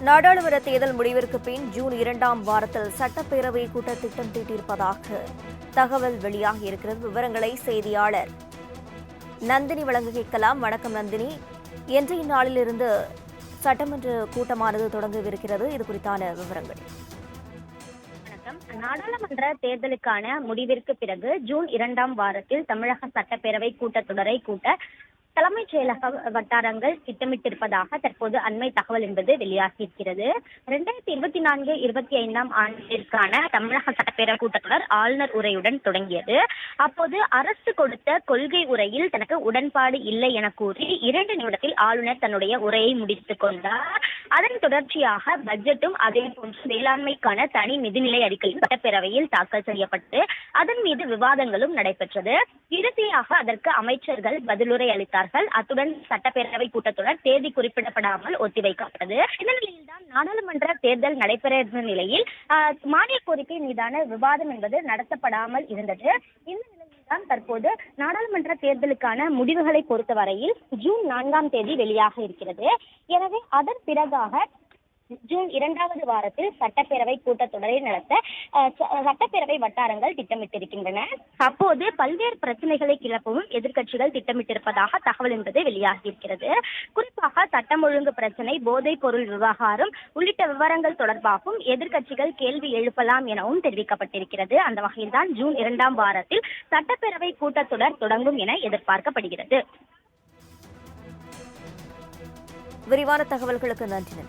நாடாளுமன்ற தேர்தல் முடிவிற்கு பின் ஜூன் 2ஆம் வாரத்தில் சட்டப்பேரவை கூட்ட திட்டம் தீட்டியிருப்பதாக தகவல் வெளியாகியிருக்கிறது. விவரங்களை செய்தியாளர் நந்தினி வழங்க கேட்கலாம். வணக்கம் நந்தினி. இன்றைய நாளிலிருந்து சட்டமன்ற கூட்டமானது தொடங்கவிருக்கிறது. இது குறித்தான விவரங்கள். நாடாளுமன்ற தேர்தலுக்கான முடிவிற்கு பிறகு ஜூன் 2ஆம் வாரத்தில் தமிழக சட்டப்பேரவை கூட்டத்தொடரை கூட்ட தலைமைச் செயலக வட்டாரங்கள் திட்டமிட்டிருப்பதாக தற்போது அண்மை தகவல் என்பது வெளியாகியிருக்கிறது. 2024-25ஆம் ஆண்டிற்கான தமிழக சட்டப்பேரவை கூட்டத்தொடர் ஆளுநர் உரையுடன் தொடங்கியது. அப்போது அரசு கொடுத்த கொள்கை உரையில் தனக்கு உடன்பாடு இல்லை என கூறி 2 நிமிடத்தில் ஆளுநர் தன்னுடைய உரையை முடித்துக் கொண்டார். அதன் தொடர்ச்சியாக பட்ஜெட்டும் அதே போன்று வேளாண்மைக்கான தனி நிதிநிலை அறிக்கையும் சட்டப்பேரவையில் தாக்கல் செய்யப்பட்டு அதன் மீது விவாதங்களும் நடைபெற்றது. இறுதியாக அதற்கு அமைச்சர்கள் பதிலுரை அளித்தார்கள். அத்துடன் சட்டப்பேரவை கூட்டத்தொடர் தேதி குறிப்பிடப்படாமல் ஒத்திவைக்கப்பட்டது. இந்த நிலையில்தான் நாடாளுமன்ற தேர்தல் நடைபெற நிலையில் மானிய கோரிக்கை மீதான விவாதம் என்பது நடத்தப்படாமல் இருந்தது. இந்த நிலையில்தான் தற்போது நாடாளுமன்ற தேர்தலுக்கான முடிவுகளை பொறுத்தவரையில் ஜூன் 4ஆம் தேதி வெளியாக இருக்கிறது. எனவே அதன் பிறகாக ஜூன் 2வது வாரத்தில் சட்டப்பேரவை கூட்டத்தொடரை நடத்த சட்டப்பேரவை வட்டாரங்கள் திட்டமிட்டிருக்கின்றன. அப்போது பல்வேறு பிரச்சனைகளை கிளப்பவும் எதிர்க்கட்சிகள் திட்டமிட்டிருப்பதாக தகவல் என்பது வெளியாகியிருக்கிறது. குறிப்பாக சட்டம் ஒழுங்கு பிரச்சனை, போதைப் பொருள் விவகாரம் உள்ளிட்ட விவரங்கள் தொடர்பாகவும் எதிர்க்கட்சிகள் கேள்வி எழுப்பலாம் எனவும் தெரிவிக்கப்பட்டிருக்கிறது. அந்த வகையில்தான் ஜூன் 2ஆம் வாரத்தில் சட்டப்பேரவை கூட்டத்தொடர் தொடங்கும் என எதிர்பார்க்கப்படுகிறது. விரிவான தகவல்களுக்கு நன்றி.